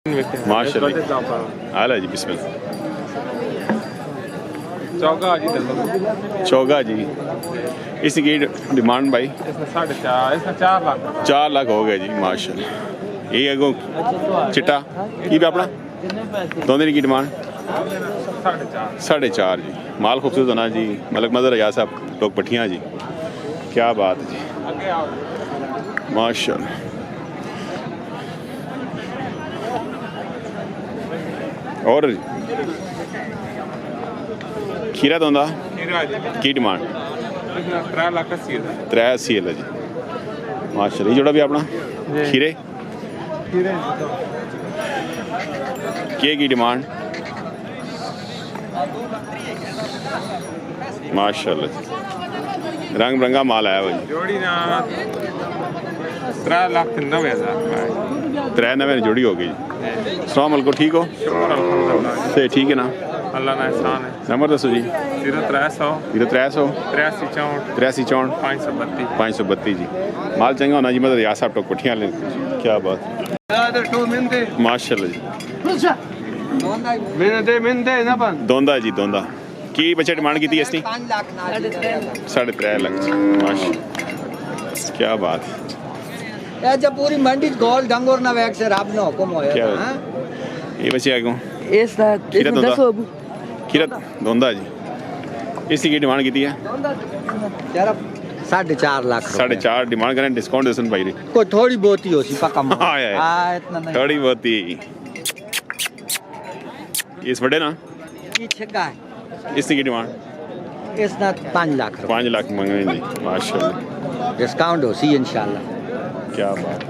माशाल्लाह आला जी बिस्मिल्लाह। चौगा जी इसकी डिमांड भाई 4 लाख हो गया जी माशाल्लाह। ये अगो चिट्टा की भी अपना दोनों की डिमांड 4.5 जी। माल खूबसूरत होना जी। मलक मजर रजा साहब लोग पट्टियाँ जी, क्या बात है जी माशाल्लाह। और खीरा तो की डिमांड 380 है जी माशाल्लाह। ये जोड़ा भी अपना खीरे की डिमांड माशाल्लाह। रंग बिरंगा माल आया भाई। 3,90,000 जोड़ी हो गई। सलाम अलैकुम, ठीक हो से ठीक है ना? अल्लाह ना एहसान है। नंबर दसो जी। 0300 83 64 532 जी। माल चंगा होना जी। मतलब रियाज साहब टोक पट्टियाँ ले, क्या बात माशाल्लाह जी। दोंदा जी दोंदा की बच्चे डिमांड की थी इसकी 3.5 लाख माशाल्लाह, क्या बात है। जब पूरी मंडी गोल डंगोर ना वैक से राब ना हुक्म होया हां ये बच्चे आगो इस खीरा दोंदा जी। इसकी की डिमांड की थी है यार 4.5 लाख 4.5 डिमांड करें। डिस्काउंट देसन भाई रे कोई थोड़ी बहुत ही होसी पक्का हां इतना नहीं थोड़ी बहुत ही। इस बड़े ना ये छक्का है। इसकी की डिमांड इसना 5 लाख 5 लाख मांगे जी माशाल्लाह। डिस्काउंट होसी इंशाल्लाह, क्या बात।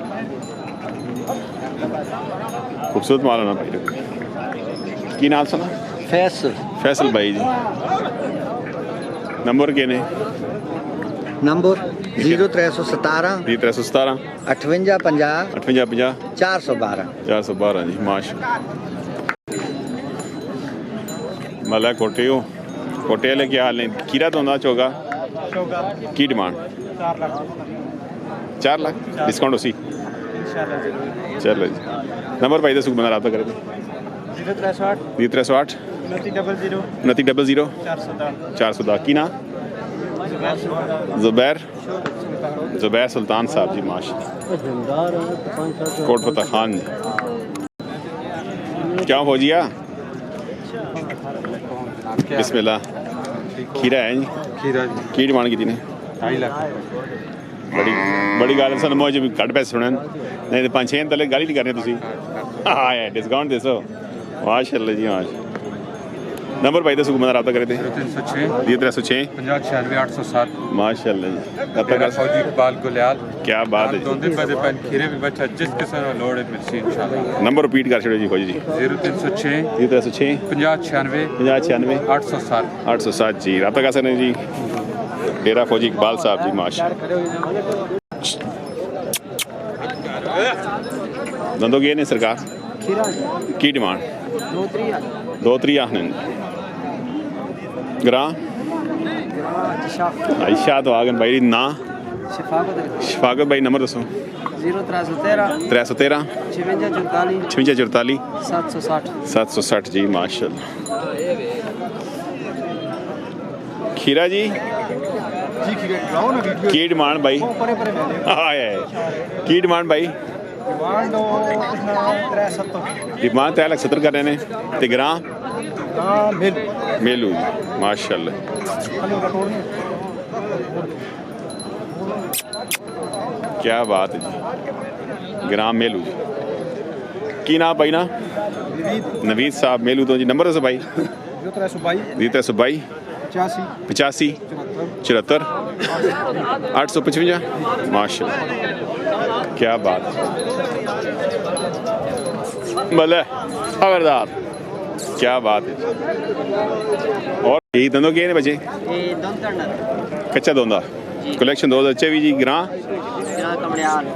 खूबसूरत माल है ना भाई। की नाम सुना? फैसल भाई जी। नंबर के ने नंबर 0317 58 50 50 412 जी माशाल्लाह। मला कोटे वाले क्या हाल है? खीरा तो ना चौगा की डिमांड 4 लाख डिस्काउंट उसी चलो जी। नंबर भाई दस बंदा रहा करे 0308 2900 410 की ना जुबैर सुल्तान साहब जी माशाल्लाह। कोट फतेह खान जी क्या हो जिया बिस्मिल्लाह। खीरा है जी की डिमांड की थी ने 2.5 लाख बड़ी गल सन मुझे भी घट पैसे सुने नहीं तो 5-6 तले गल ही नहीं करनी तुसी। हाँ यार डिस्काउंट दसो माशाल्लाह जी माशाल्लाह। नंबर भाई दसो बंदा रब्ता करे थे 0306 50 96 807 माशाल्लाह जी। फौजी इकबाल गुलियाल क्या बात है। 2 दिन बाद खीरे भी बच्चा जिस किस्म का लोड है मिर्ची इंशाल्लाह। नंबर रिपीट कर छोड़ो जी फौजी जी 0306 50 96 807 जी। रब्ता कर सकते जी डेरा फौजी इकबाल साहब जी माशाल्लाह। दंदो गए ने सरकार की डिमांड 2-3 आखने ग्रां आयशा तो आगन भाई ना शफाकत भाई। नंबर दसो 0313 5644 760 जी माशाल्लाह। खीरा जी की डिमांड भाई की डिमांड भाई डिमांड 3,70,000 कर रहे हैं ते ग्रां मेलू जी माशाल्लाह। क्या बात है जी ग्राम मेलू जी। की नाम भाई ना नवीद साहब मेलू तो जी। नंबर दसो भाई 0322 85 74 855 माशाल्लाह, क्या बात। भले खबरदार, क्या बात है। और यही दंदों के ने बचे कच्चा दोंदा कलेक्शन 2024 जी ग्रां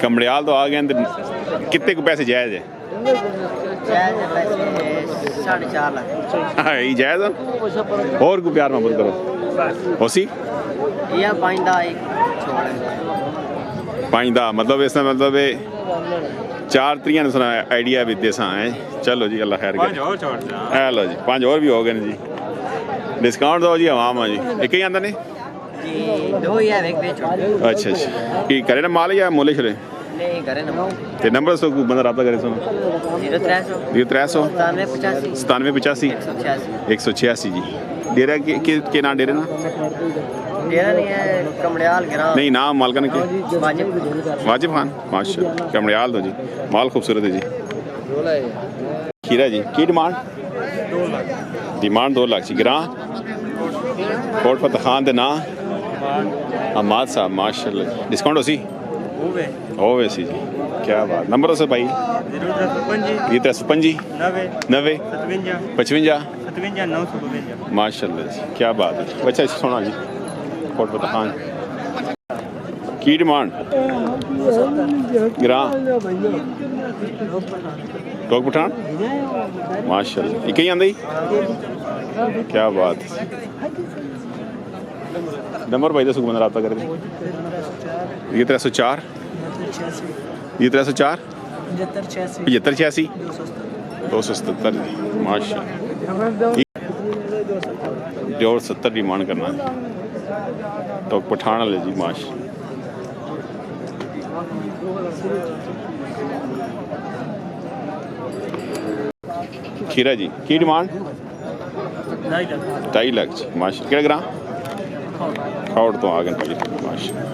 कमड़ियाल तो आ गए। कितने को पैसे जायज़ है? 4.5 लाख ये जायज़ है। और को प्यार मोहब्बत करो होसी या पाइंदा मतलब इसमें मतलब 4 तरियां ने सुना आइडिया भी देसा है। चलो जी अल्लाह खैर करे। और छोड़ दे ए लो जी 5 और भी हो गए जी। डिस्काउंट दो जी आवाम जी। एक ही आंदा ने जी 2000 एक बेचो। अच्छा अच्छा की करे ना माल या मोले छड़े नहीं करे ना ते नंबर सो बंदा रब्ता करे सो 0300 9385 9785 186 जी। डेरा के ना डेरे ना डेरा नहीं है कमड़ियाल ग्राम नहीं नाम मालकन के वाजिब वाजिब खान माशाल्लाह कमड़ियाल दो जी। माल खूबसूरत है जी। खीरा जी की डिमांड 2 लाख जी। ग्रां कोट फतेह खान दे ना अहमद साहब माशाल्लाह डिस्काउंट हो सी होवे सी जी। क्या बात नंबर से भाई 0355 90 55 माशाल्लाह जी। क्या बात है अच्छा सोना जी। कोट फतेह खान की डिमांड ग्रां टोक पठान माशाल्लाह एक ही आंदा ही। क्या बात नंबर भाई दसो बंदा रब्ता करे ये 304 ये 304 75 86 277 माशाल्लाह 270 डिमांड करना तो पठान वाले जी माशाल्लाह। खीरा जी की डिमांड 2.5 लाख जी माशाल्लाह। केड़ा ग्रां खौड़ तो आ गए भाई माशाल्लाह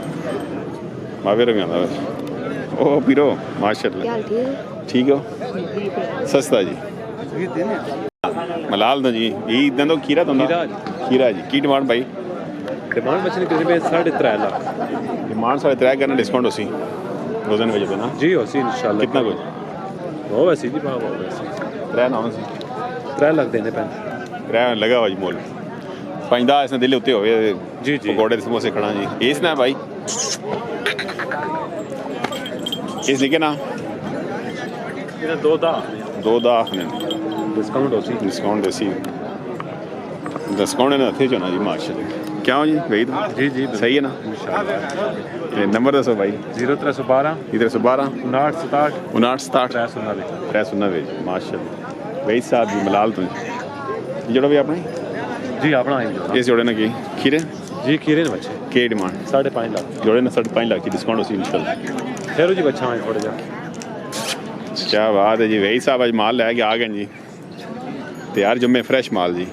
मावेर में आंदा ओ पीरो माशाल्लाह ठीक हो सस्ता जी। मलाल दो जी यही दंदो खीरा तो खीरा जी की डिमांड भाई डिमांड मछली करीब 3.5 लाख डिमांड 3.5 करना डिस्काउंट होसी 2 दिन वजह पे ना जी होसी इंशाल्लाह। कितना कुछ वो वैसी जी बाबा वैसी 3 ना सी 3 लाख देने पैन 3 लगा हुआ जी मोल 5 इसने दिल उत्ते होवे जी जी पकौड़े समोसे खाना जी। इस ना भाई इस लिखे ना 2 दाख ने डिस्काउंट होसी डिस्काउंट देसी डिस्काउंट ने थे जो ना जी माशाल्लाह। क्या हो जी भाई जी जी सही है ना इंशाल्लाह। नंबर दसो भाई 0312 312 59 59 390 माशाल्लाह। भाई साहब जी मलाल तो जोड़ो भी आपने जी अपना इस जोड़े ना की खीरे जी खीरे ने बच्चे के डिमांड 5.5 लाख जोड़े ना 5.5 लाख की डिस्काउंट होसी इंशाल्लाह। खैर जी बच्चा है थोड़ा जा। क्या बात है जी भाई साहब आज माल लैके आ गए जी तैयार जुम्मे फ्रेश माल जी।